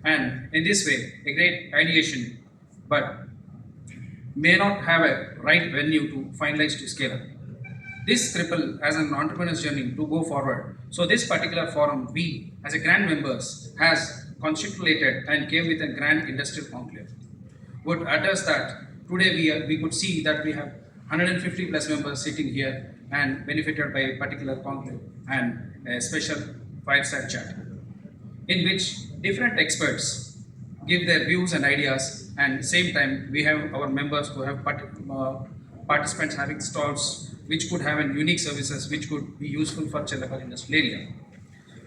and in this way, a great ideation, but may not have a right venue to finalize to scale up. This cripple as an entrepreneur's journey to go forward. So this particular forum, we as a grand members has constituted and came with a grand industrial conclave. Would address that today we could see that we have 150 plus members sitting here and benefited by a particular conclave and a special fireside chat in which different experts give their views and ideas, and same time we have our members who have participants having stalls which could have an unique services which could be useful for Cherlapally industrial area.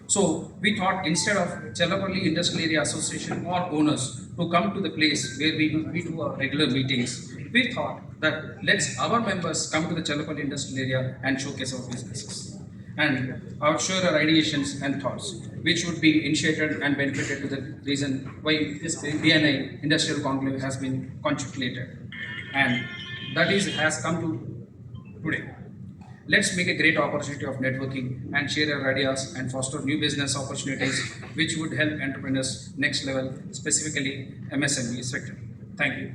So we thought instead of Cherlapally Industrial Area Association or owners to come to the place where we do our regular meetings, we thought that let's our members come to the Cherlapally Industrial Area and showcase our businesses and our share our ideations and thoughts, which would be initiated and benefited to the reason why this BNI Industrial Conclave has been constituted, and that is has come to today. Let's make a great opportunity of networking and share our ideas and foster new business opportunities which would help entrepreneurs next level, specifically MSME sector. Thank you.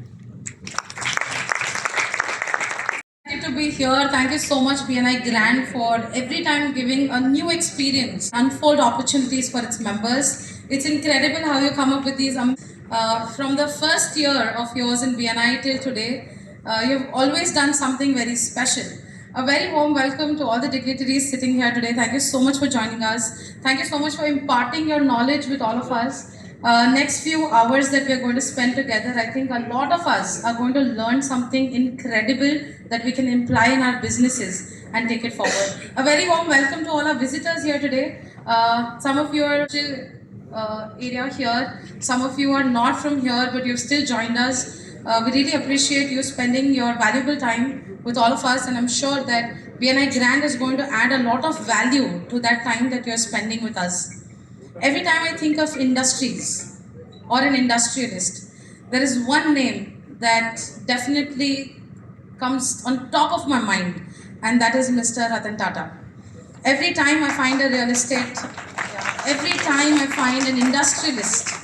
To be here. Thank you so much BNI Grand for every time giving a new experience, unfold opportunities for its members. It's incredible how you come up with these from the first year of yours in BNI till today. You've always done something very special. A very warm welcome to all the dignitaries sitting here today. Thank you so much for joining us. Thank you so much for imparting your knowledge with all of us. Next few hours that we are going to spend together, I think a lot of us are going to learn something incredible that we can apply in our businesses and take it forward. A very warm welcome to all our visitors here today. Some of you are still area here. Some of you are not from here, but you've still joined us. We really appreciate you spending your valuable time with all of us, and I'm sure that BNI Grand is going to add a lot of value to that time that you're spending with us. Every time I think of industries or an industrialist, there is one name that definitely comes on top of my mind, and that is Mr. Ratan Tata. Every time I find a real estate, every time I find an industrialist,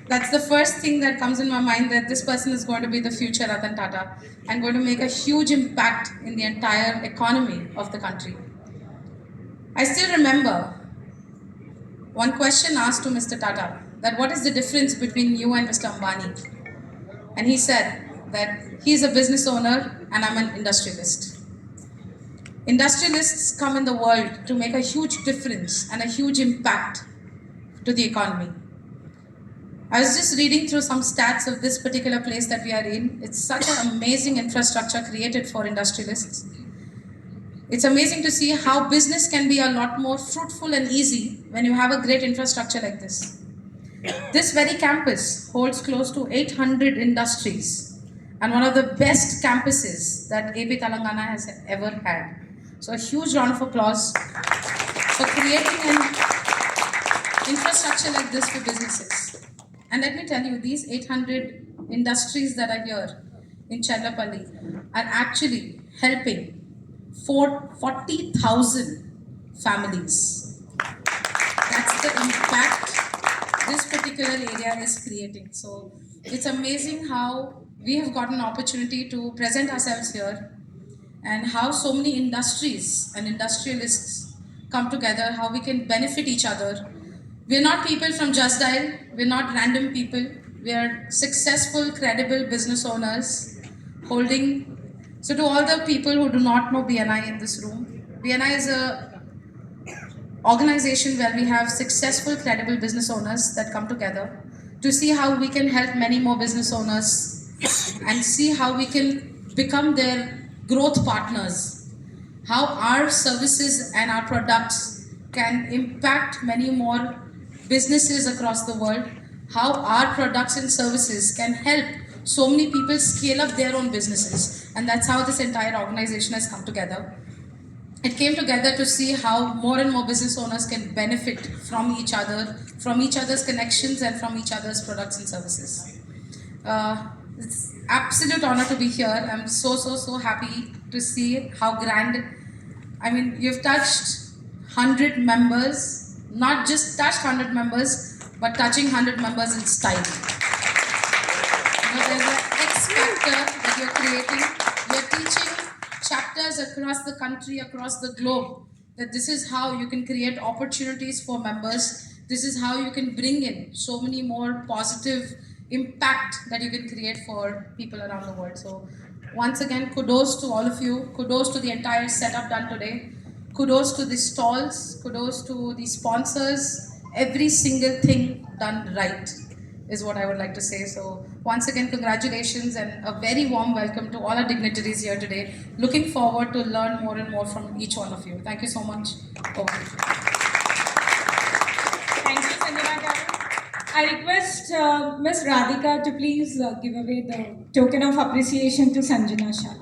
that's the first thing that comes in my mind, that this person is going to be the future Ratan Tata and going to make a huge impact in the entire economy of the country. I still remember one question asked to Mr. Tata, that what is the difference between you and Mr. Ambani? And he said that he's a business owner and I'm an industrialist. Industrialists come in the world to make a huge difference and a huge impact to the economy. I was just reading through some stats of this particular place that we are in. It's such an amazing infrastructure created for industrialists. It's amazing to see how business can be a lot more fruitful and easy when you have a great infrastructure like this. This very campus holds close to 800 industries and one of the best campuses that AP Telangana has ever had. So a huge round of applause for creating an infrastructure like this for businesses. And let me tell you, these 800 industries that are here in Cherlapally are actually helping 40,000 families. That's the impact this particular area is creating. So it's amazing how we have got an opportunity to present ourselves here and how so many industries and industrialists come together, how we can benefit each other. We're not people from Just Dial, we're not random people. We are successful, credible business owners holding. So to all the people who do not know BNI in this room, BNI is a organization where we have successful, credible business owners that come together to see how we can help many more business owners and see how we can become their growth partners, how our services and our products can impact many more businesses across the world, how our products and services can help so many people scale up their own businesses. And that's how this entire organization has come together. It came together to see how more and more business owners can benefit from each other, from each other's connections and from each other's products and services. It's absolute honor to be here. I'm so happy to see how grand. I mean, you've touched 100 members, not just touched 100 members, but touching 100 members in style. There's an X factor that you're creating. You're teaching chapters across the country, across the globe, that this is how you can create opportunities for members. This is how you can bring in so many more positive impact that you can create for people around the world. So once again, kudos to all of you. Kudos to the entire setup done today. Kudos to the stalls. Kudos to the sponsors. Every single thing done right is what I would like to say. So once again, congratulations and a very warm welcome to all our dignitaries here today. Looking forward to learn more and more from each one of you. Thank you so much. Over. Thank you, Sanjana Garu. I request Ms. Radhika to please give away the token of appreciation to Sanjana Shah.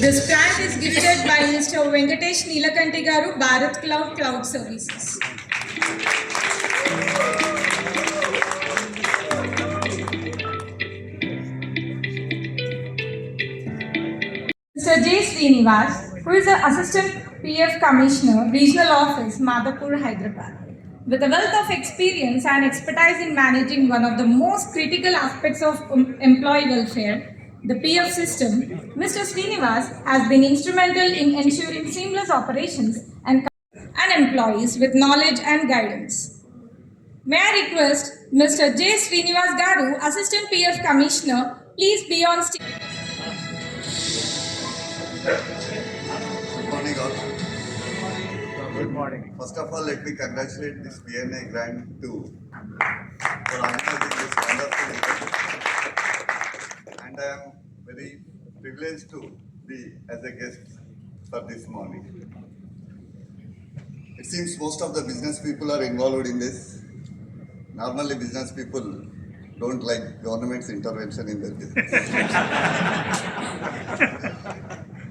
This grant is gifted by Mr. Venkatesh Neelakanti Garu, Bharat Cloud Services. Mr. J. Srinivas, who is the Assistant PF Commissioner, Regional Office, Madhapur, Hyderabad. With a wealth of experience and expertise in managing one of the most critical aspects of employee welfare, the PF system, Mr. Srinivas has been instrumental in ensuring seamless operations and employees with knowledge and guidance. May I request Mr. J. Srinivas Garu, Assistant PF Commissioner, please be on stage. Good morning all. Good morning. First of all, let me congratulate this BNI grant to for organizing this wonderful event. And I am very privileged to be as a guest for this morning. It seems most of the business people are involved in this. Normally, business people don't like government's intervention in their business.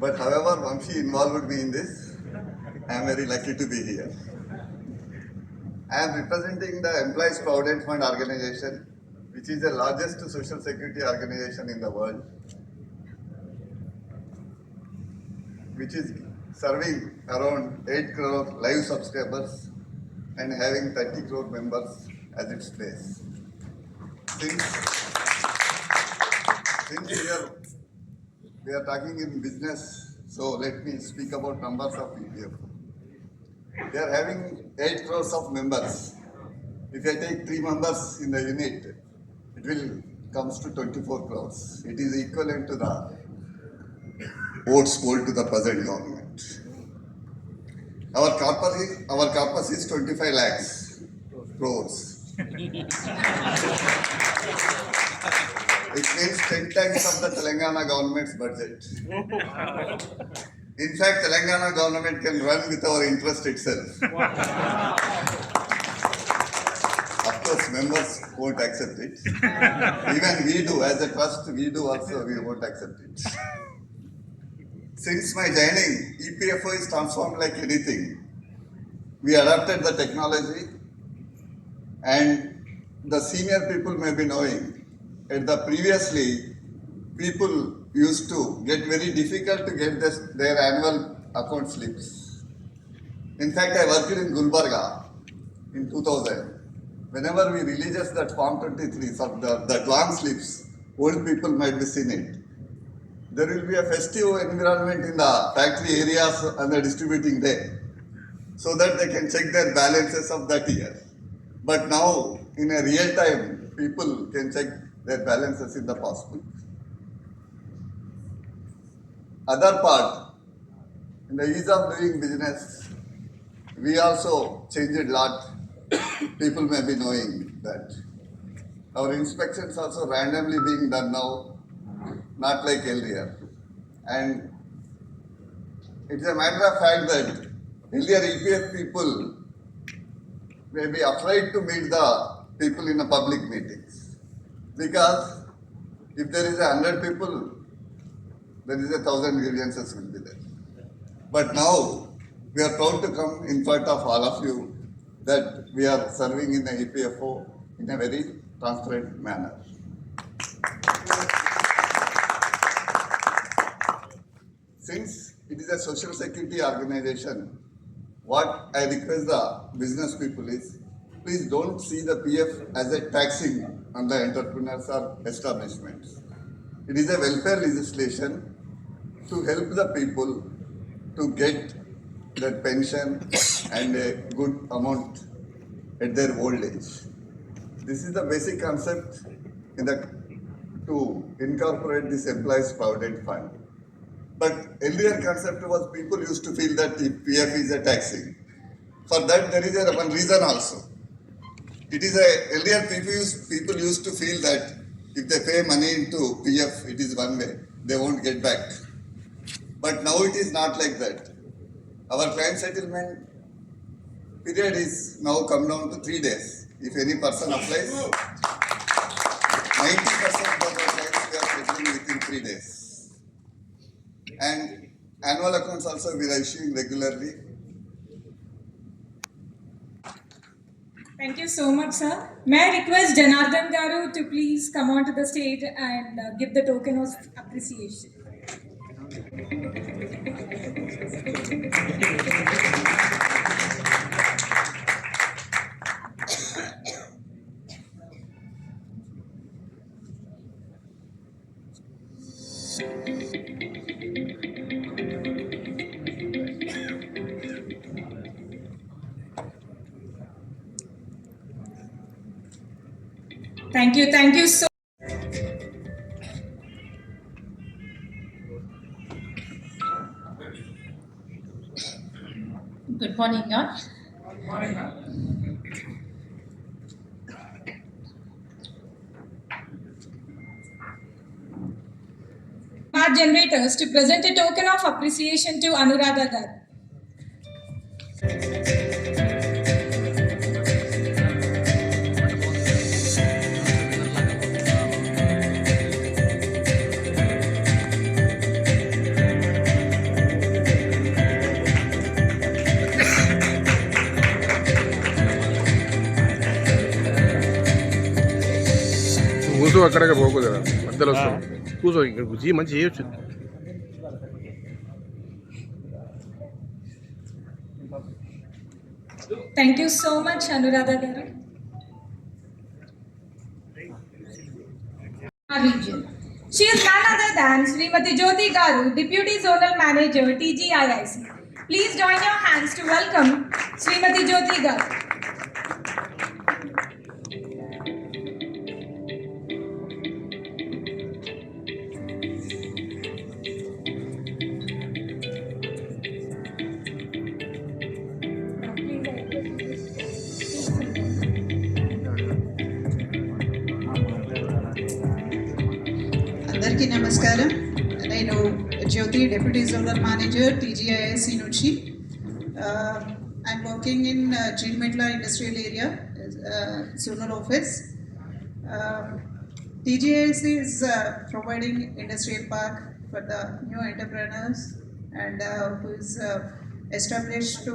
But however, Vamshi involved me in this. I am very lucky to be here. I am representing the Employees Provident Fund organization, which is the largest social security organization in the world, which is serving around 8 crore live subscribers and having 30 crore members as its base. Since we are talking in business, so let me speak about numbers of EPF. They are having 8 crores of members. If I take 3 members in the unit, it will comes to 24 crores. It is equivalent to the votes polled to the present government. Our corpus is 25 lakhs crores. It means 10 times of the Telangana government's budget. In fact, Telangana government can run with our interest itself. Of course, members won't accept it. Even we do, as a trust, we won't accept it. Since my joining, EPFO is transformed like anything. We adopted the technology, and the senior people may be knowing. At the previously, people used to get very difficult to get their annual account slips. In fact, I worked in Gulbarga in 2000. Whenever we releases that Form 23, that long slips, old people might be seen it. There will be a festive environment in the factory areas and the distributing day, so that they can check their balances of that year. But now, in a real time, people can check their balances in the passbook. Other part, in the ease of doing business, we also changed a lot. People may be knowing that. Our inspections also randomly being done now, not like earlier. And it's a matter of fact that earlier EPF people may be afraid to meet the people in the public meetings. Because if there is 100 people, there is 1,000 grievances will be there. But now we are proud to come in front of all of you that we are serving in the EPFO in a very transparent manner. Since it is a social security organization, what I request the business people is, please don't see the PF as a taxing on the entrepreneurs or establishments. It is a welfare legislation to help the people to get their pension and a good amount at their old age. This is the basic concept to incorporate this employees provident fund. But earlier concept was people used to feel that if PF is a taxing. For that there is one reason also. It is earlier people used to feel that if they pay money into PF, it is one way, they won't get back. But now it is not like that. Our client settlement period is now come down to 3 days. If any person applies, 90% of our clients we are settling within 3 days. And annual accounts also we are issuing regularly. Thank you so much, sir. May I request Janardhan Garu to please come onto the stage and give the token of appreciation. Thank you so Good morning, all. Smart generators to present a token of appreciation to Anuradha Garu. కూర్చో అక్కడక్కడ పోకు కదా మధ్యలో వస్తాం కూర్చో ఇక్కడ కూర్చి మంచి చేయొచ్చు Thank you so much, Anuradha Garu. Region. She is none other than Srimati Jyoti Garu, Deputy Zonal Manager, TGIIC. Please join your hands to welcome Srimati Jyoti Garu. అందరికీ నమస్కారం. నేను జ్యోతి డిప్యూటీ జోనల్ మేనేజర్ టీజీఐఐసి నుంచి. I'm working in Jtly industrial area zonal office. TGIC is providing industrial park for the new entrepreneurs and who is established to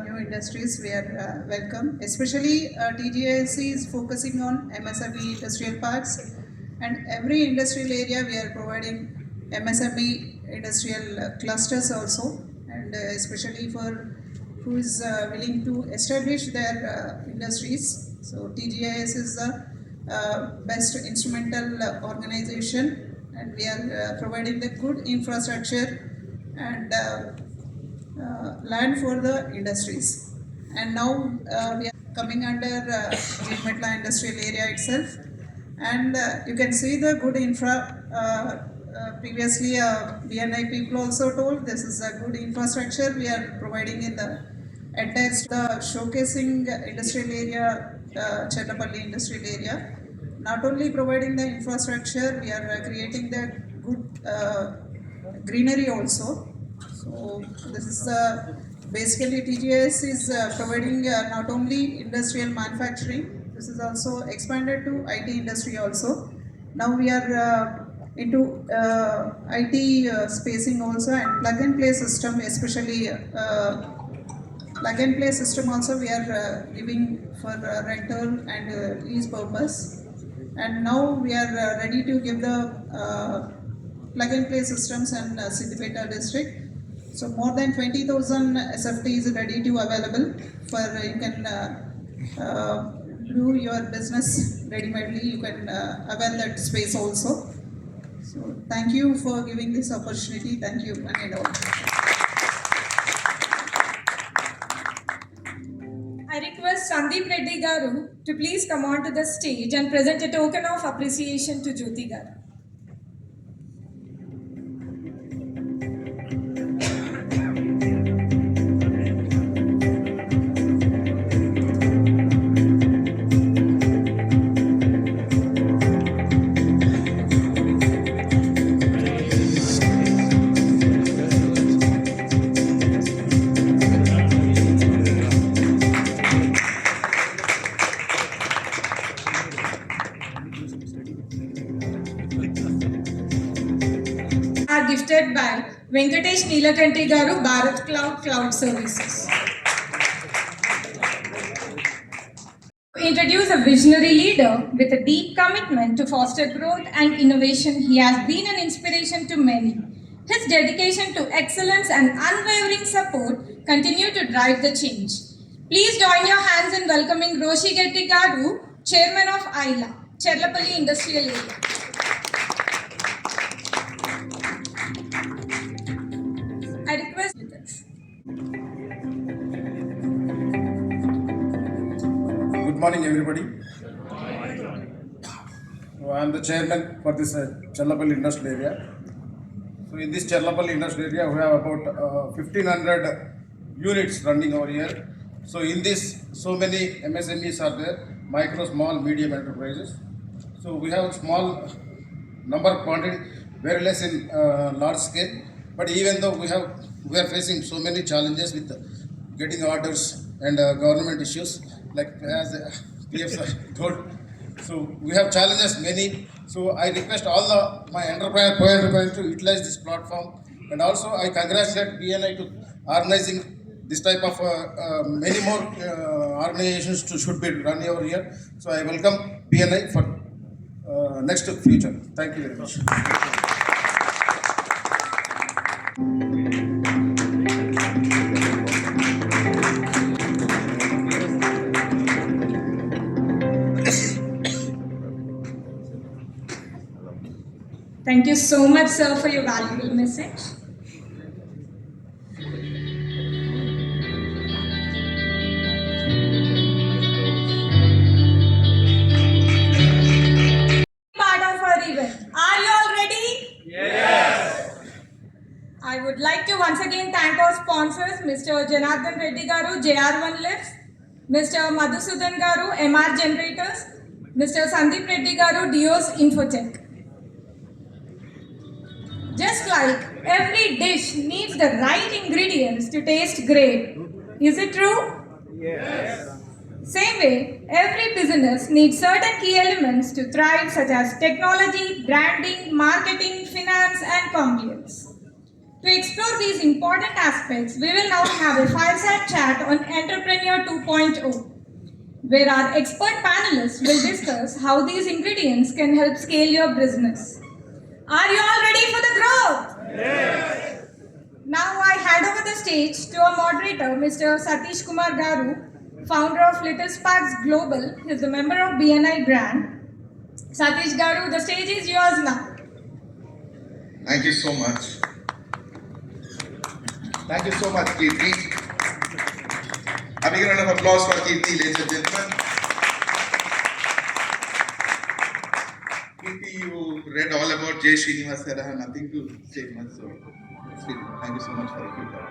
new industries. We are welcome. Especially TGIC is focusing on MSME industrial parks. And every industrial area we are providing MSME industrial clusters also, and especially for who is willing to establish their industries. So TGIS is the best instrumental organization, and we are providing the good infrastructure and land for the industries. And now we are coming under Jtly industrial area itself. And you can see the good infra. Previously, BNI people also told this is a good infrastructure we are providing in the entire showcasing industrial area, Cherlapally industrial area. Not only providing the infrastructure, we are creating the good greenery also. So this is basically TGS is providing not only industrial manufacturing. This is also expanded to IT industry also. Now we are into IT spacing also, and plug and play system, especially plug and play system also we are giving for rental and lease purpose. And now we are ready to give the plug and play systems in Siddipeta district. So more than 20,000 SFT is ready to available for you can do your business ready-madely. You can avail that space also. So thank you for giving this opportunity. Thank you, one and all. I request Sandeep Reddy Garu to please come on to the stage and present a token of appreciation to Jyoti Garu. Are gifted by Venkatesh Neelakanti Garu, Bharat Cloud Services. To introduce a visionary leader with a deep commitment to foster growth and innovation, he has been an inspiration to many. His dedication to excellence and unwavering support continue to drive the change. Please join your hands in welcoming Roshi Getty Garu, Chairman of ILA, Cherlapally Industrial Area. I request with us. Good morning, everybody. I am the chairman for this Cherlapally industrial area. So in this Cherlapally industrial area, we have about 1,500 units running over here. So in this, so many MSMEs are there, micro, small, medium enterprises. So we have small number quantity, very less in large scale. But even though we are facing so many challenges with getting orders and government issues, like as PF told. So we have challenges many. So I request all my entrepreneurs to utilize this platform, and also I congratulate BNI to organizing this type of many more organizations should be running over here. So I welcome BNI for next future. Thank you very much. Thank you so much, sir, for your valuable message. Part of our event. Are you all ready? Yes. I would like to once again thank our sponsors, Mr. Janardhan Reddy Garu, JR1 Lifts, Mr. Madhusudan Garu, MR Generators, Mr. Sandeep Reddy Garu, Dios Infotech. Just like every dish needs the right ingredients to taste great. Is it true? Yes. Same way, every business needs certain key elements to thrive, such as technology, branding, marketing, finance, and compliance. To explore these important aspects, we will now have a fireside chat on Entrepreneur 2.0, where our expert panelists will discuss how these ingredients can help scale your business. Are you all ready for the growth? Yes. Now I hand over the stage to our moderator, Mr. Satish Kumar Garu, founder of Little Sparks Global. He is a member of BNI brand. Satish Garu, the stage is yours now. Thank you so much. Thank you so much, Jtly. A big round of applause for Jtly, ladies and gentlemen. Jtly, you read all about J. Srinivas sir. I have nothing to say much, so thank you so much for your feedback.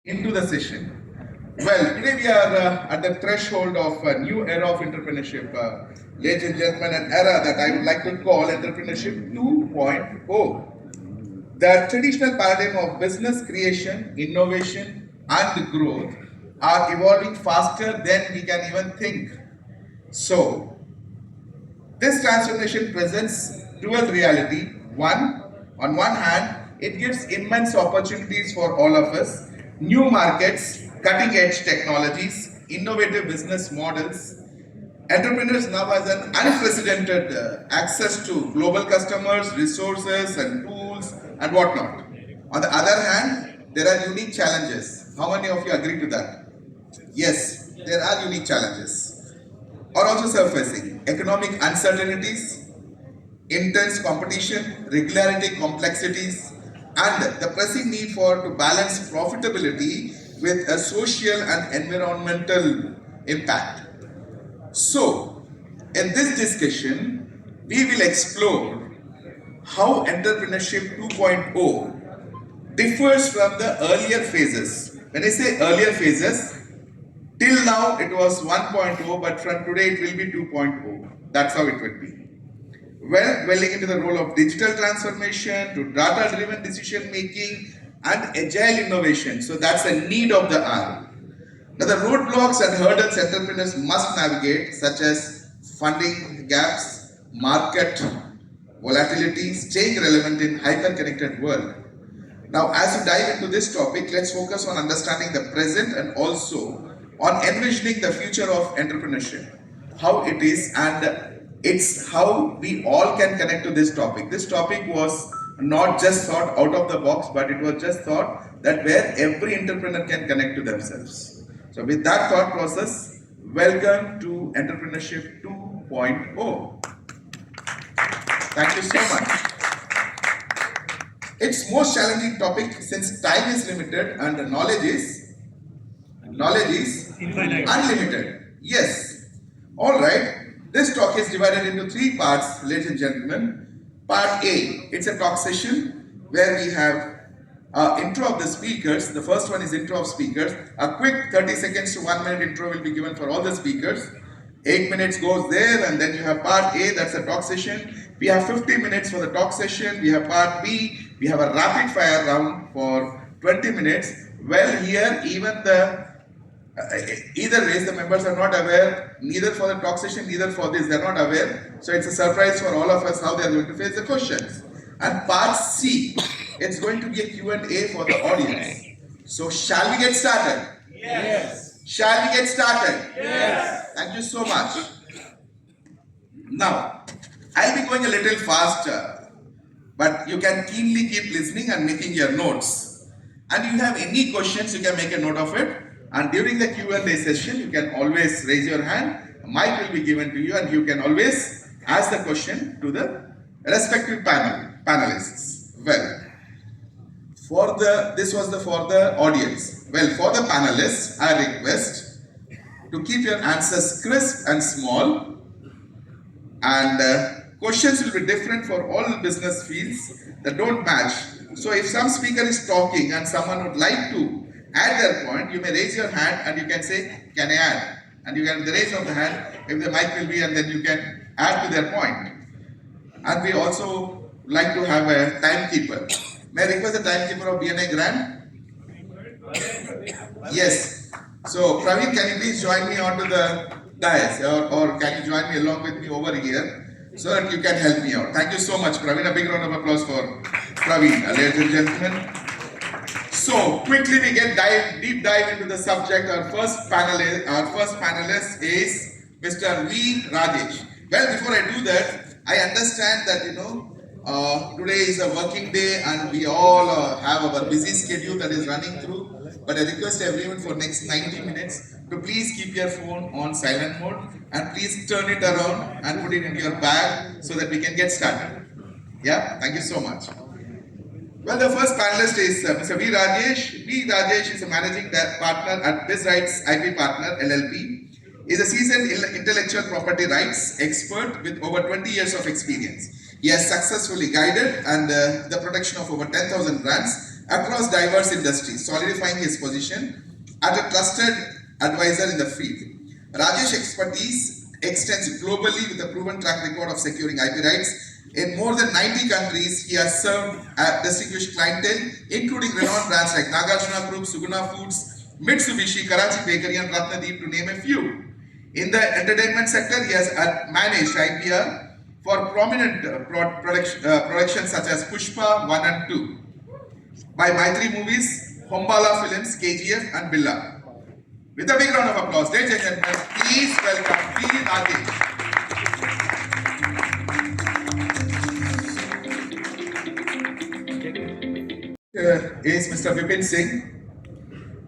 Into the session. Well, today we are at the threshold of a new era of entrepreneurship, ladies and gentlemen, an era that I would like to call Entrepreneurship 2.0. the traditional paradigm of business creation, innovation, and growth are evolving faster than we can even think. So, this transformation presents dual reality. One, on one hand, it gives immense opportunities for all of us, new markets, cutting edge technologies, innovative business models. Entrepreneurs now has an unprecedented access to global customers, resources and tools and whatnot. On the other hand, there are unique challenges. How many of you agree to that? Yes, there are unique challenges. Are also surfacing economic uncertainties, intense competition, regulatory complexities, and the pressing need for to balance profitability with a social and environmental impact. So, in this discussion, we will explore how entrepreneurship 2.0 differs from the earlier phases. When I say earlier phases, till now it was 1.0, but from today it will be 2.0. That's how it will be. Well, dwelling into the role of digital transformation to data-driven decision making and agile innovation. So that's a need of the hour. Now, the roadblocks and hurdles entrepreneurs must navigate, such as funding gaps, market volatility, staying relevant in hyper-connected world. Now, as we dive into this topic, let's focus on understanding the present and also on envisioning the future of entrepreneurship, how it is, and it's how we all can connect to this topic. This topic was not just thought out of the box, but it was just thought that where every entrepreneur can connect to themselves. So with that thought process, welcome to Entrepreneurship 2.0. Thank you so much. It's most challenging topic since time is limited and knowledge is unlimited. Yes. All right. This talk is divided into 3 parts, ladies and gentlemen. Part A, it's a talk session where we have intro of the speakers. The first one is intro of speakers. A quick 30 seconds to 1 minute intro will be given for all the speakers. 8 minutes goes there, and then you have part A, that's a talk session. We have 50 minutes for the talk session. We have part B, we have a rapid fire round for 20 minutes. Well, here even the either ways the members are not aware, neither for the talk session, neither for this, they are not aware. So it's a surprise for all of us how they are going to face the questions. And part C, it's going to be a Q&A for the audience. So shall we get started? Yes. Shall we get started? Yes. Thank you so much. Now, I'll be going a little faster, but you can keenly keep listening and making your notes. And if you have any questions, you can make a note of it. And during the Q&A session, you can always raise your hand. A mic will be given to you, and you can always ask the question to the respective panelists. Well, for the audience. Well, for the panelists, I request to keep your answers crisp and small, and questions will be different for all business fields that don't match. So if some speaker is talking and someone would like to add their point, you may raise your hand and you can say, can I add? And you can raise of the hand if the mic will be, and then you can add to their point. And we also like to have a timekeeper. May I request the timekeeper of BNI Grant? Yes. So Praveen, can you please join me onto the dais, or can you join me along with me over here so that you can help me out? Thank you so much, Praveen. A big round of applause for Praveen, ladies and gentlemen. So quickly we get deep dive into the subject. Our first panelist is Mr. V. Rajesh. Well, before I do that, I understand that today is a working day and we all have our busy schedule that is running through. But I request everyone for next 90 minutes to please keep your phone on silent mode and please turn it around and put it into your bag so that we can get started. Yeah, thank you so much. Well, the first panelist is Mr. V. Rajesh. V. Rajesh is a managing partner at BizRights IP Partner LLP. He is a seasoned intellectual property rights expert with over 20 years of experience. He has successfully guided and the protection of over 10,000 brands across diverse industries, solidifying his position as a trusted advisor in the field. Rajesh's expertise extends globally with a proven track record of securing IP rights, In more than 90 countries, he has served a distinguished clientele, including renowned brands like Nagarjuna Group, Suguna Foods, Mitsubishi, Karachi Bakery, and Ratnadeep, to name a few. In the entertainment sector, he has managed IPR for prominent productions such as Pushpa 1 and 2, by Maitri Movies, Hombala Films, KGF, and Billa. With a big round of applause, ladies and gentlemen, please welcome V. Rajesh. Is Mr. Vipin Singh.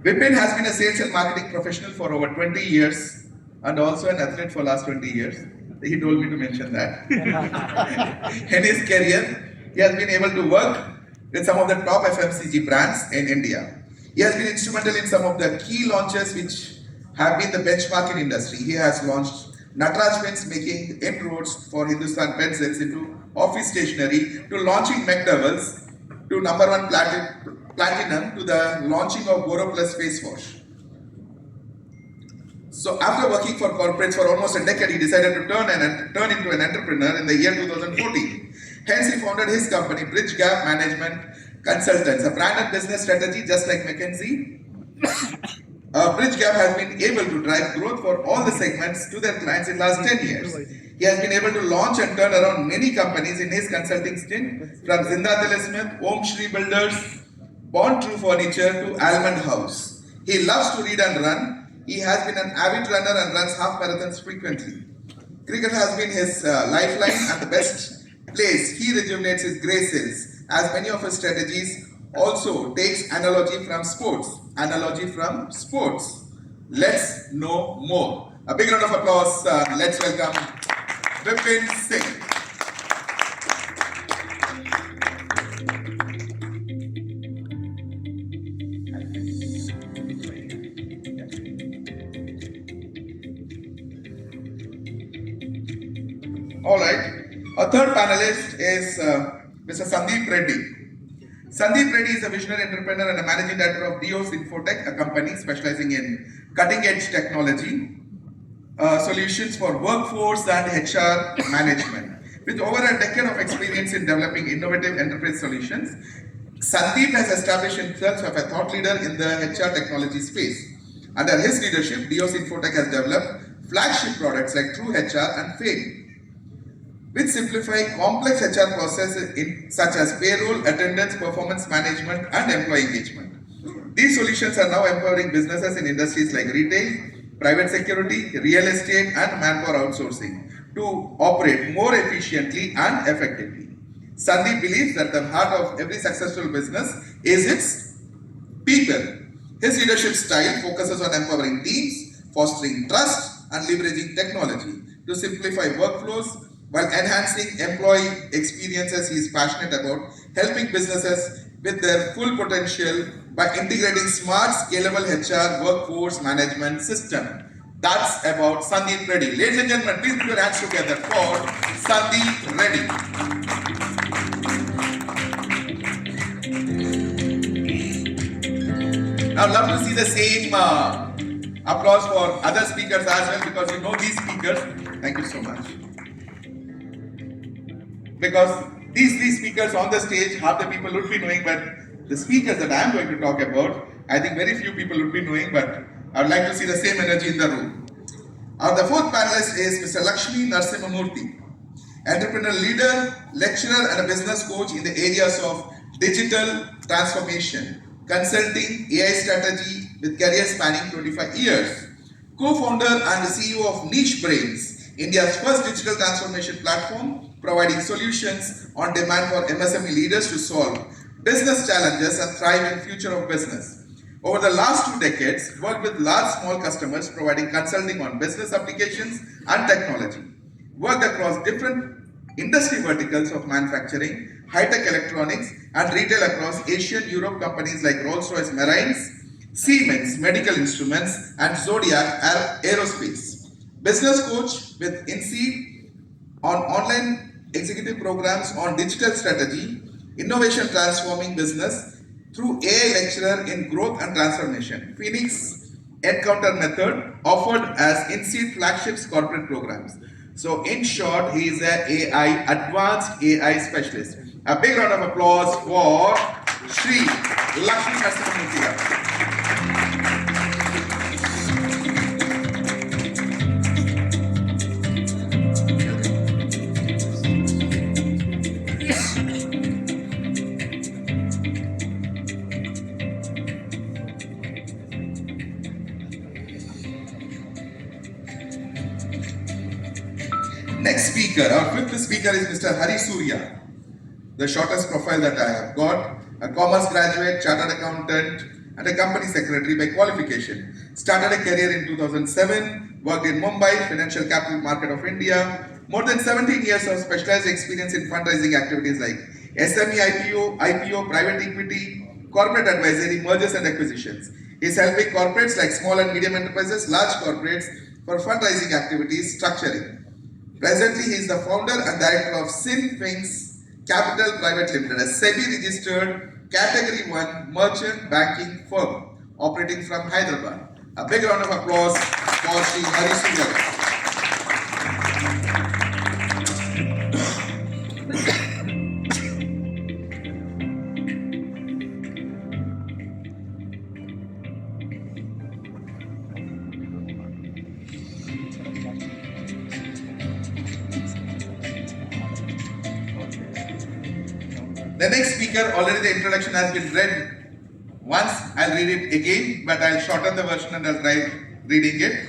Vipin has been a sales and marketing professional for over 20 years and also an athlete for last 20 years. He told me to mention that. In his career, he has been able to work with some of the top FMCG brands in India. He has been instrumental in some of the key launches which have been the benchmark in industry. He has launched Natraj pens, making inroads for Hindustan Pencils into office stationery, to launching McDowell's, to #1 platinum, to the launching of Boro Plus face wash. So after working for corporates for almost a decade, he decided to turn into an entrepreneur in the year 2014. Hence, he founded his company, Bridge Gap Management Consultants, a brand and business strategy just like McKinsey. Bridge Gap has been able to drive growth for all the segments to their clients in the last 10 years. He has been able to launch and turn around many companies in his consulting stint, from Zinda Smith, Om Shri Builders, Bond True Furniture, to Almond House. He loves to read and run. He has been an avid runner and runs half marathons frequently. Cricket has been his lifeline and the best place he rejuvenates his grey cells, as many of his strategies also takes analogy from sports. Let's know more. A big round of applause. Let's welcome Vipin Singh. All right. Our third panelist is Mr. Sandeep Reddy. Sandeep Reddy is a visionary entrepreneur and a managing director of Dios Infotech, a company specializing in cutting-edge technology solutions for workforce and HR management. With over a decade of experience in developing innovative enterprise solutions, Sandeep has established himself as a thought leader in the HR technology space. Under his leadership, Dios Infotech has developed flagship products like True HR and Fame, which simplify complex HR processes such as payroll, attendance, performance management, and employee engagement. These solutions are now empowering businesses in industries like retail, private security, real estate, and manpower outsourcing to operate more efficiently and effectively. Sandeep believes that the heart of every successful business is its people. His leadership style focuses on empowering teams, fostering trust, and leveraging technology to simplify workflows while enhancing employee experiences. He is passionate about helping businesses with their full potential by integrating smart, scalable HR workforce management system. That's about Sandeep Reddy. Ladies and gentlemen, please put your hands together for Sandeep Reddy. Now, I'd love to see the same applause for other speakers as well, because you know these speakers. Thank you so much. Because these three speakers on the stage, half the people would be knowing, but the speakers that I am going to talk about, I think very few people would be knowing, but I would like to see the same energy in the room. The fourth panelist is Mr. Lakshmi Narasimhamurthy, entrepreneur leader, lecturer, and a business coach in the areas of digital transformation, consulting, AI strategy, with career spanning 25 years. Co-founder and CEO of Niche Brains, India's first digital transformation platform, providing solutions on demand for MSME leaders to solve business challenges and thrive in future of business. Over the last 2 decades, worked with large small customers, providing consulting on business applications and technology. Worked across different industry verticals of manufacturing, high-tech electronics, and retail across Asian, Europe companies like Rolls-Royce Marines, Siemens Medical Instruments, and Zodiac Aerospace. Business coach with INSEAD on online executive programs on digital strategy, innovation transforming business through AI lecturer in growth and transformation. Phoenix Encounter Method offered as INSEAD flagships corporate programs. So in short, he is a AI, advanced AI specialist. A big round of applause for Shri Lakshmi Narasimhamurthy. Next speaker, our fifth speaker is Mr. Hari Surya, the shortest profile that I have got. A commerce graduate, chartered accountant, and a company secretary by qualification. Started a career in 2007, worked in Mumbai, financial capital market of India. More than 17 years of specialized experience in fundraising activities like SME IPO, private equity, corporate advisory, mergers and acquisitions. He is helping corporates like small and medium enterprises, large corporates for fundraising activities, structuring. Presently, he is the founder and director of Sinfings Capital Private Limited, a SEBI-registered Category 1 merchant banking firm operating from Hyderabad. A big round of applause for Sri Hari Surya. The next speaker, already the introduction has been read once. I'll read it again, but I'll shorten the version and I'll try reading it.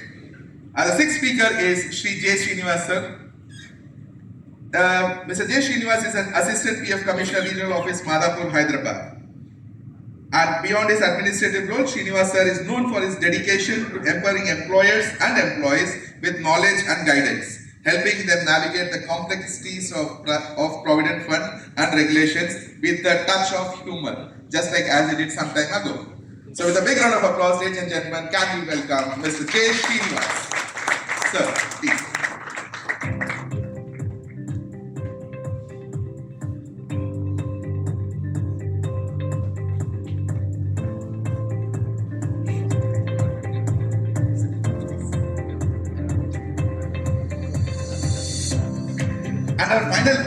The sixth speaker is Sri J. Srinivas sir. Mr. J. Srinivas is an Assistant PF Commissioner, Regional Office, Madhapur, Hyderabad. And beyond his administrative role, Srinivas sir is known for his dedication to empowering employers and employees with knowledge and guidance, helping them navigate the complexities of Provident Fund and regulations with a touch of humor, just like as he did some time ago. So with a big round of applause, ladies and gentlemen, can we welcome Mr. J. Srinivas. Sir, please. And our final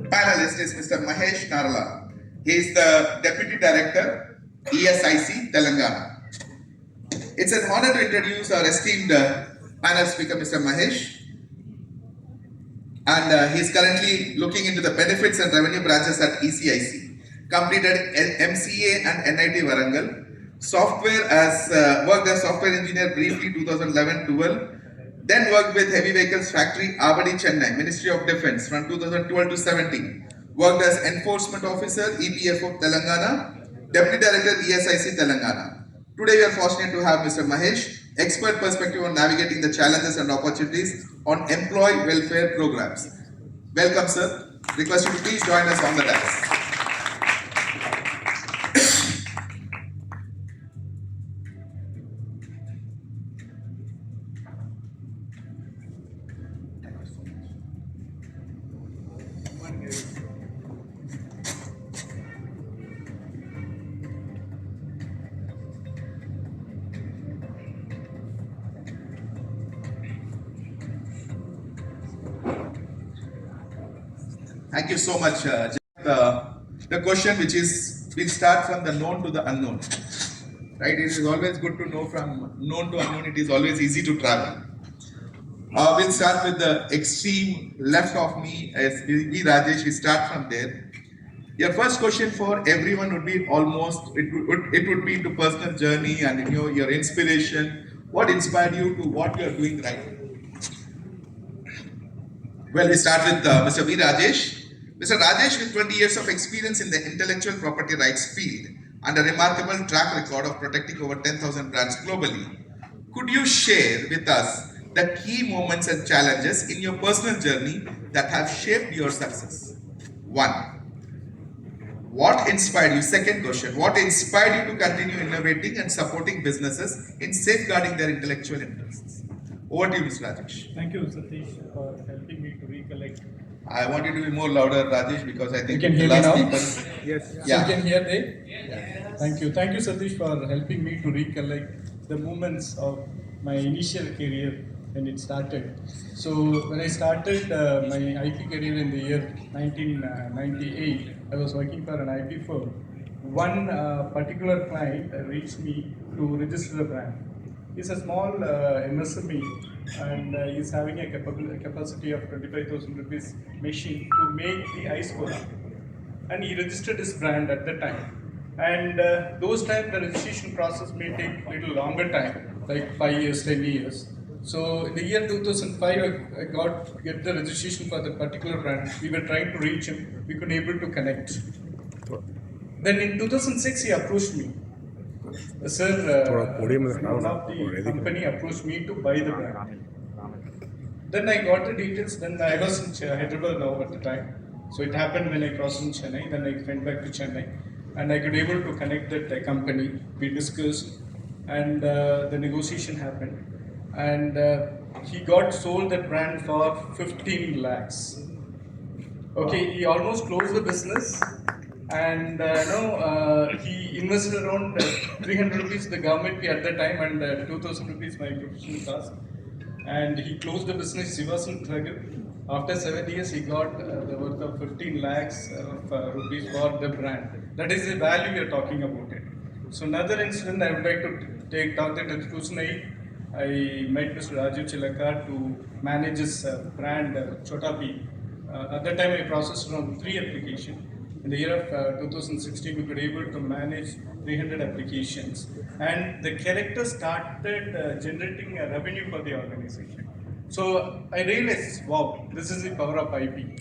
panelist is Mr. Mahesh Narla. He is the Deputy Director, ESIC, Telangana. It's an honor to introduce our esteemed panel speaker, Mr. Mahesh. And he is currently looking into the benefits and revenue branches at ECIC. Completed MCA and NIT Warangal. Worked as software engineer briefly 2011-12. Then worked with Heavy Vehicles Factory, Avadi, Chennai, Ministry of Defence from 2012 to 17. Worked as Enforcement Officer, EPFO, Telangana, Deputy Director, ESIC, Telangana. Today we are fortunate to have Mr. Mahesh, expert perspective on navigating the challenges and opportunities on employee welfare programs. Welcome, sir. Request you to please join us on the dais. Thank you so much. The question which is, we'll start from the known to the unknown. Right? It is always good to know from known to unknown. It is always easy to travel. We'll start with the extreme left of me as B. Rajesh. We start from there. Your first question for everyone would be it would be into personal journey and your inspiration. What inspired you to what you are doing right now? Well, we start with Mr. B. Rajesh. Mr. Rajesh, with 20 years of experience in the intellectual property rights field and a remarkable track record of protecting over 10,000 brands globally, could you share with us the key moments and challenges in your personal journey that have shaped your success? 1. What inspired you? Second question. What inspired you to continue innovating and supporting businesses in safeguarding their intellectual interests? Over to you, Mr. Rajesh. Thank you, Satish, for helping me to recollect. I want you to be more louder, Rajesh, because I think You can hear me now? Yes. Yeah. You can hear me? Yeah. Thank you. Thank you, Satish, for helping me to recollect the moments of my initial career when it started. So when I started my IP career in the year 1998, I was working for an IP firm. One particular client reached me to register a brand. He's a small MSME and he's having a capacity of 25,000 rupees machine to make the ice cola. And he registered his brand at the time. And those times the registration process may take little longer time, like 5 years, 10 years. So in the year 2005, I get the registration for that particular brand. We were trying to reach him. We couldn't able to connect. Then in 2006, he approached me. Sir, one of the company approached me to buy the brand. Then I got the details. Then I was in Hyderabad now at the time. So it happened when I crossed in Chennai. Then I went back to Chennai, and I could able to connect that company. We discussed, and the negotiation happened, and he got sold that brand for 15 lakhs. Okay, he almost closed the business, and he invested around 300 rupees the government fee at that time, and 2,000 rupees my professional cost. And he closed the business. He was in struggle. After 7 years, he got the worth of 15 lakhs of rupees for the brand. That is the value we are talking about it. So another incident I would like to talk that in 2008, I met Mr. Jtly to manage his brand Cherlapally. At that time, I processed around 3 applications. In the year of 2016, we were able to manage 300 applications, and the character started generating a revenue for the organization. So I realized, wow, this is the power of IP.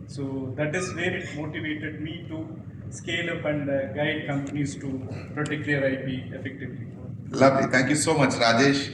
So that is where it motivated me to scale up and guide companies to protect their IP effectively. Lovely. Thank you so much, Rajesh.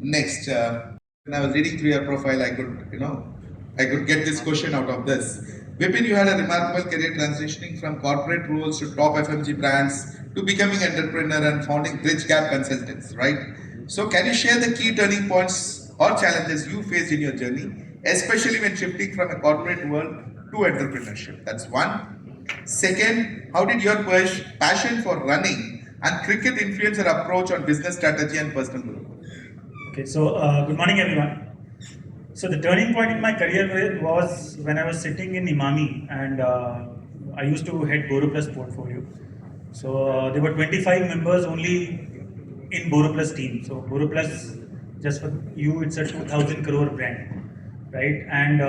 Next, when I was reading through your profile, I could get this question out of this. Vipin, you had a remarkable career transitioning from corporate roles to top FMG brands to becoming entrepreneur and founding Bridge Gap Consultants, right? So can you share the key turning points or challenges you faced in your journey, especially when shifting from a corporate world to entrepreneurship? That's one. Second, how did your passion for running and cricket influence your approach on business strategy and personal growth? Okay, so good morning everyone. So the turning point in my career was when I was sitting in Imami, and I used to head BoroPlus portfolio. So there were 25 members only in BoroPlus team. So BoroPlus, just for you, it's a 2,000 crore brand, right? And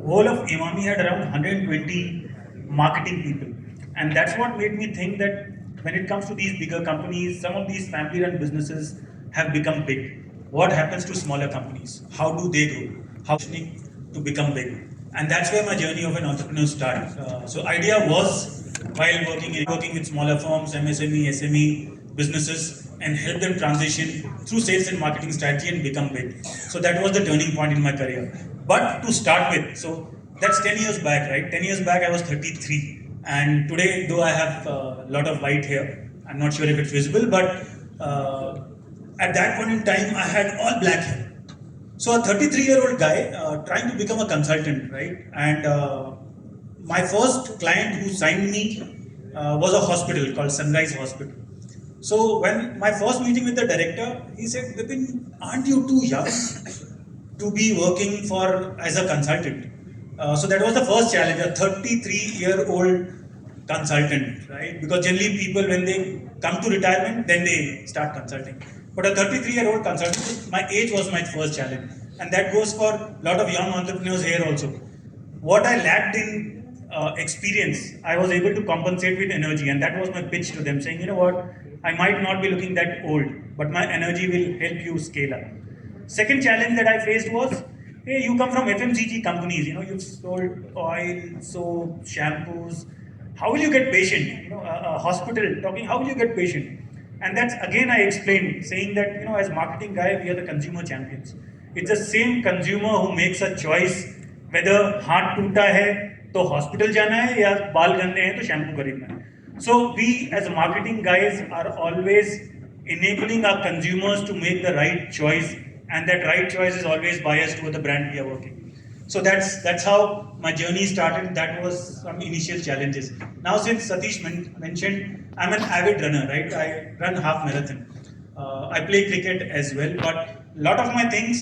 whole of Imami had around 120 marketing people. And that's what made me think that when it comes to these bigger companies, some of these family-run businesses have become big. What happens to smaller companies? How do they grow? How to become big? And that's where my journey of an entrepreneur started. So idea was, while working with smaller firms, MSME, SME businesses, and help them transition through sales and marketing strategy and become big. So that was the turning point in my career. But to start with, so that's 10 years back, right? 10 years back, I was 33. And today, though I have a lot of white hair, I'm not sure if it's visible, but at that point in time, I had all black hair. So a 33-year-old guy trying to become a consultant, right? And my first client who signed me was a hospital called Sunrise Hospital. So when my first meeting with the director, he said, Vipin, aren't you too young to be working as a consultant? So that was the first challenge, a 33-year-old consultant, right? Because generally people, when they come to retirement, then they start consulting. But a 33-year-old consultant, my age was my first challenge. And that goes for a lot of young entrepreneurs here also. What I lacked in experience, I was able to compensate with energy. And that was my pitch to them, saying, you know what, I might not be looking that old, but my energy will help you scale up. Second challenge that I faced was, hey, you come from FMCG companies, you've sold oil, soap, shampoos. How will you get patient? A hospital talking, how will you get patient? And that's again I explained, saying that as marketing guy, we are the consumer champions. It's the same consumer who makes a choice whether हाथ टूटा है तो hospital जाना है या बाल गंदे हैं तो shampoo खरीदना है. So we as marketing guys are always enabling our consumers to make the right choice, and that right choice is always biased toward the brand we are working. So that's how my journey started. That was some initial challenges. Now, since Satish mentioned, I'm an avid runner, right? I run half marathon. I play cricket as well, but a lot of my things,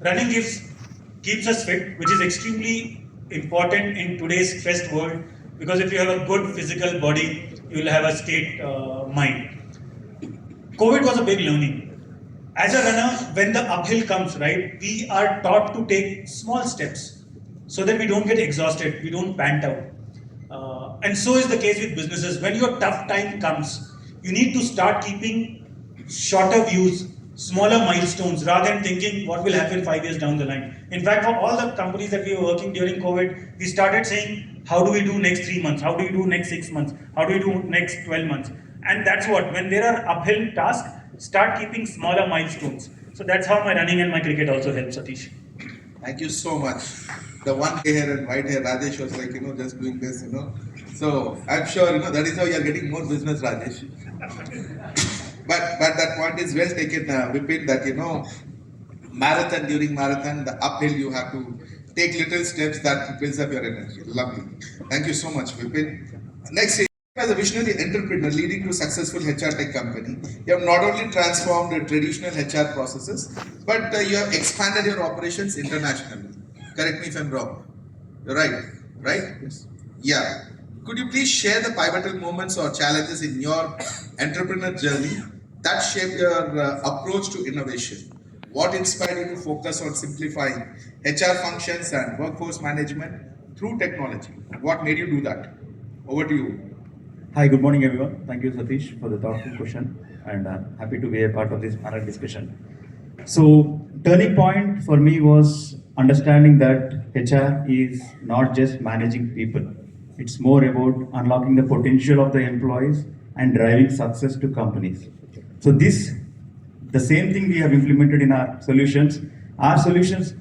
running keeps us fit, which is extremely important in today's stressed world, because if you have a good physical body, you will have a state mind. COVID was a big learning. As a runner, when the uphill comes, right, we are taught to take small steps so that we don't get exhausted, we don't pant out. And so is the case with businesses. When your tough time comes, you need to start keeping shorter views, smaller milestones, rather than thinking what will happen 5 years down the line. In fact, for all the companies that we were working during COVID, we started saying, how do we do next 3 months? How do we do next 6 months? How do we do next 12 months? And that's what, when there are uphill tasks, start keeping smaller milestones. So that's how my running and my cricket also helps, Satish. Thank you so much. The one hair and white hair, Rajesh was like, just doing this, So I'm sure, that is how you're getting more business, Rajesh. But that point is well taken, Vipin, that, during marathon, the uphill you have to take little steps that builds up your energy. Lovely. Thank you so much, Vipin. Next, as a visionary entrepreneur leading to a successful HR tech company, you have not only transformed the traditional HR processes, but you have expanded your operations internationally. Correct me if I'm wrong. You're right? Yes. Yeah. Could you please share the pivotal moments or challenges in your entrepreneur journey that shaped your approach to innovation? What inspired you to focus on simplifying HR functions and workforce management through technology? What made you do that? Over to you. Hi, good morning everyone. Thank you Satish for the thoughtful question, and I'm happy to be a part of this panel discussion. So, turning point for me was understanding that HR is not just managing people. It's more about unlocking the potential of the employees and driving success to companies. So the same thing we have implemented in our solutions. Our solutions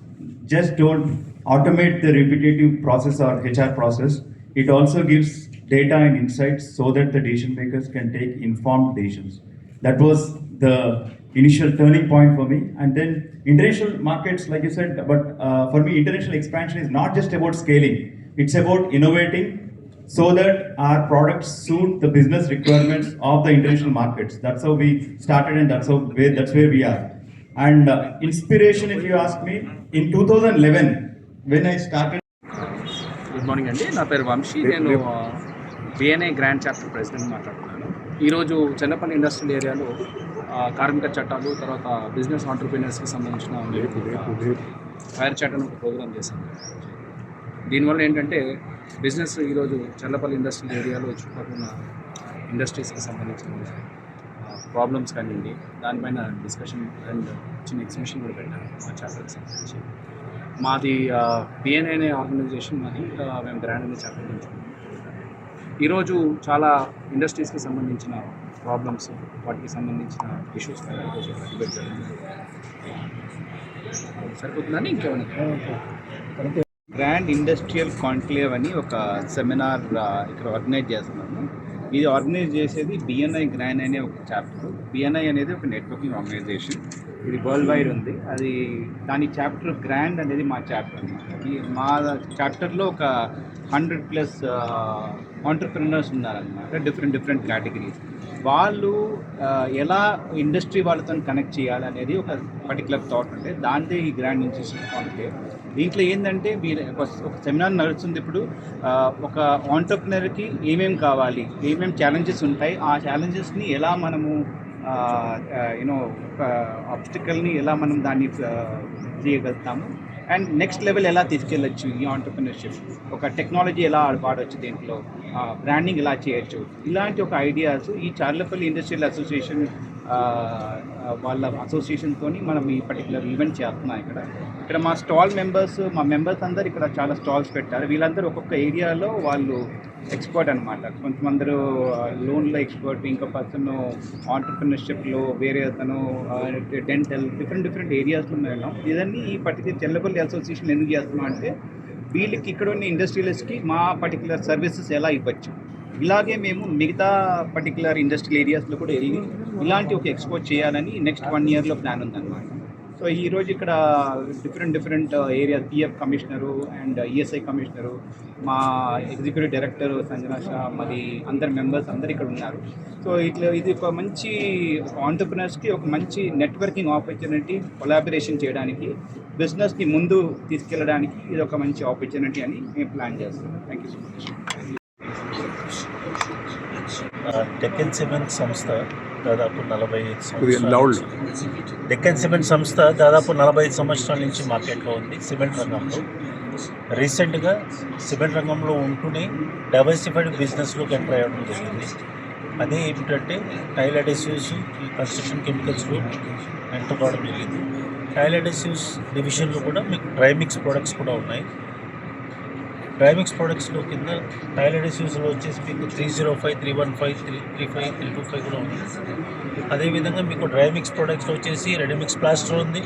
just don't automate the repetitive process or HR process. It also gives data and insights so that the decision makers can take informed decisions. That was the initial turning point for me. And then international markets, like you said, but for me, international expansion is not just about scaling. It's about innovating so that our products suit the business requirements of the international markets. That's how we started, and that's where we are. And inspiration, if you ask me, in 2011, when I started. Good morning అండి, నా పేరు వంశీ. నేను BNI grand chapter president మాట్లాడుతున్నాను. ఈరోజు Cherlapally industrial ఏరియాలో కార్మిక చట్టాలు, తర్వాత బిజినెస్ ఆంటర్ప్రీనర్స్కి సంబంధించిన ఫైర్ చాట్ అని ఒక ప్రోగ్రామ్ చేశాను. దీనివల్ల ఏంటంటే బిజినెస్ ఈరోజు చెర్లపల్లి ఇండస్ట్రియల్ ఏరియాలో చుట్టుపక్కల ఇండస్ట్రీస్కి సంబంధించిన ప్రాబ్లమ్స్ కానివ్వండి, దానిపైన డిస్కషన్ అండ్ చిన్న ఎగ్జిబిషన్ కూడా పెట్టాను మా చాప్టర్కి సంబంధించి. మాది BNI అనే ఆర్గనైజేషన్, మేము గ్రాండ్ అనే చాప్టర్ నుంచి ఈరోజు చాలా ఇండస్ట్రీస్కి సంబంధించిన ప్రాబ్లమ్స్, వాటికి సంబంధించిన ఇష్యూస్ పైన ఈరోజు డిబేట్ జరిగింది. సరిపోతుందని ఇంకేమైనా గ్రాండ్ ఇండస్ట్రియల్ కాన్క్లేవ్ అని ఒక సెమినార్ ఇక్కడ ఆర్గనైజ్ చేస్తున్నాము. ఇది ఆర్గనైజ్ చేసేది BNI గ్రాండ్ అనే ఒక చాప్టర్. BNI అనేది ఒక నెట్వర్కింగ్ ఆర్గనైజేషన్, ఇది వరల్డ్ వైడ్ ఉంది. అది దాని చాప్టర్ గ్రాండ్ అనేది మా చాప్టర్ అన్నమాట. మా చాప్టర్లో ఒక 100+ ఆంటర్ప్రినర్స్ ఉన్నారనమాట, డిఫరెంట్ కేటగిరీస్. వాళ్ళు ఎలా ఇండస్ట్రీ వాళ్ళతో కనెక్ట్ చేయాలనేది ఒక పర్టికులర్ థాట్ ఉంటే దాంతో ఈ గ్రాండ్ ఇన్స్టిట్యూషన్ కాన్క్లేవ్. దీంట్లో ఏంటంటే మీరు ఒక సెమినార్ నడుస్తుంది ఇప్పుడు. ఒక ఆంటర్ప్రినర్కి ఏమేమి కావాలి, ఏమేమి ఛాలెంజెస్ ఉంటాయి, ఆ ఛాలెంజెస్ని ఎలా మనము ఆబ్స్టికల్ని ఎలా మనం దాన్ని చేయగలుగుతాము, అండ్ నెక్స్ట్ లెవెల్ ఎలా తీసుకెళ్ళచ్చు ఈ ఆంటర్ప్రినర్షిప్, ఒక టెక్నాలజీ ఎలా వాడవచ్చు, దీంట్లో బ్రాండింగ్ ఎలా చేయొచ్చు, ఇలాంటి ఒక ఐడియాస్ ఈ చర్లపల్లి ఇండస్ట్రియల్ అసోసియేషన్ వాళ్ళ అసోసియేషన్తో మనం ఈ పర్టికులర్ ఈవెంట్ చేస్తున్నాం. ఇక్కడ మా మెంబర్స్ అందరు ఇక్కడ చాలా స్టాల్స్ పెట్టారు. వీళ్ళందరూ ఒక్కొక్క ఏరియాలో వాళ్ళు ఎక్స్పర్ట్ అనమాట. కొంతమంది లోన్లో ఎక్స్పర్ట్, ఇంకో పర్సన్ ఆంటర్ప్రినర్షిప్లో, వేరే అతను డెంటల్, డిఫరెంట్ ఏరియాస్లో ఉన్నాం. ఇదన్నీ ఈ పర్టికులర్ చర్లపల్లి అసోసియేషన్ ఎందుకు చేస్తున్నాం అంటే వీళ్ళకి ఇక్కడ ఉన్న ఇండస్ట్రియలిస్ట్కి మా పర్టికులర్ సర్వీసెస్ ఎలా ఇవ్వచ్చు. ఇలాగే మేము మిగతా పర్టికులర్ ఇండస్ట్రియల్ ఏరియాస్లో కూడా వెళ్ళి ఇలాంటి ఒక ఎక్స్పోర్ట్ చేయాలని నెక్స్ట్ 1 yearలో ప్లాన్ ఉందన్నమాట. సో ఈరోజు ఇక్కడ different areas PF commissioner and ESI commissioner, మా ఎగ్జిక్యూటివ్ డైరెక్టర్ సంజనా షా, మరి అందరు మెంబర్స్ అందరు ఇక్కడ ఉన్నారు. సో ఇట్లా ఇది ఒక మంచి ఆంటర్ప్రినర్స్కి ఒక మంచి నెట్వర్కింగ్ ఆపర్చునిటీ, కొలాబరేషన్ చేయడానికి, బిజినెస్ని ముందు తీసుకెళ్ళడానికి ఇది ఒక మంచి ఆపర్చునిటీ అని మేము ప్లాన్ చేస్తున్నాం. Thank you so much. Deccan cement సంస్థ దాదాపు 45 లౌడ్ సంవత్సరాలు డెక్కన్ సిమెంట్ సంస్థ దాదాపు 45 సంవత్సరాల నుంచి మార్కెట్లో ఉంది సిమెంట్ రంగంలో. రీసెంట్గా సిమెంట్ రంగంలో ఉంటూనే డైవర్సిఫైడ్ బిజినెస్లోకి ఎంటర్ అవ్వడం జరిగింది. అదే ఏమిటంటే టైల్ అడెసివ్స్, ఈ కన్స్ట్రక్షన్ కెమికల్స్లో ఎంటర్ కావడం జరిగింది. టైల్ అడెసివ్స్ డివిజన్లో కూడా మీకు డ్రై మిక్స్ ప్రొడక్ట్స్ కూడా ఉన్నాయి. డ్రై మిక్స్ ప్రొడక్ట్స్లో కింద టైల్ అడెసివ్స్లో వచ్చేసి మీకు 305, 315, 335, 325 కూడా ఉంది. అదేవిధంగా మీకు డ్రై మిక్స్ ప్రొడక్ట్స్లో వచ్చేసి రెడీమిక్స్ ప్లాస్టర్ ఉంది,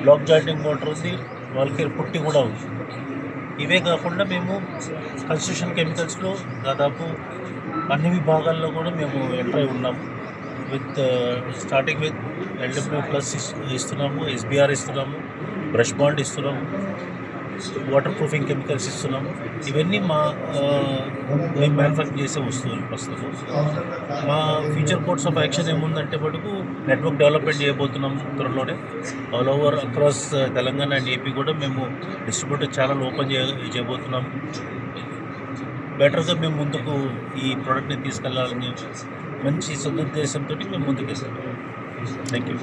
బ్లాక్ జాయింటింగ్ మోటార్ ఉంది, వాల్కేర్ పుట్టి కూడా ఉంది. ఇవే కాకుండా మేము కన్స్ట్రక్షన్ కెమికల్స్లో దాదాపు అన్ని విభాగాల్లో కూడా మేము ఎంటర్ అయి ఉన్నాము. స్టార్టింగ్ విత్ LW+ ఇస్తున్నాము, SBR ఇస్తున్నాము, బ్రష్ బాండ్ ఇస్తున్నాము, వాటర్ ప్రూఫింగ్ కెమికల్స్ ఇస్తున్నాము. ఇవన్నీ మేము మ్యానుఫ్యాక్చర్ చేసే వస్తువులు ప్రస్తుతం. మా ఫ్యూచర్ కోర్స్ ఆఫ్ యాక్షన్ ఏముందంటే మటుకు నెట్వర్క్ డెవలప్మెంట్ చేయబోతున్నాం త్వరలోనే. All over across Telangana and AP కూడా మేము డిస్ట్రిబ్యూటర్ ఛానల్ ఓపెన్ చేయబోతున్నాం. బెటర్గా మేము ముందుకు ఈ ప్రోడక్ట్ని తీసుకెళ్లాలని మంచి సదుద్దేశంతో మేము ముందుకు వెళ్తున్నాం. Thank you.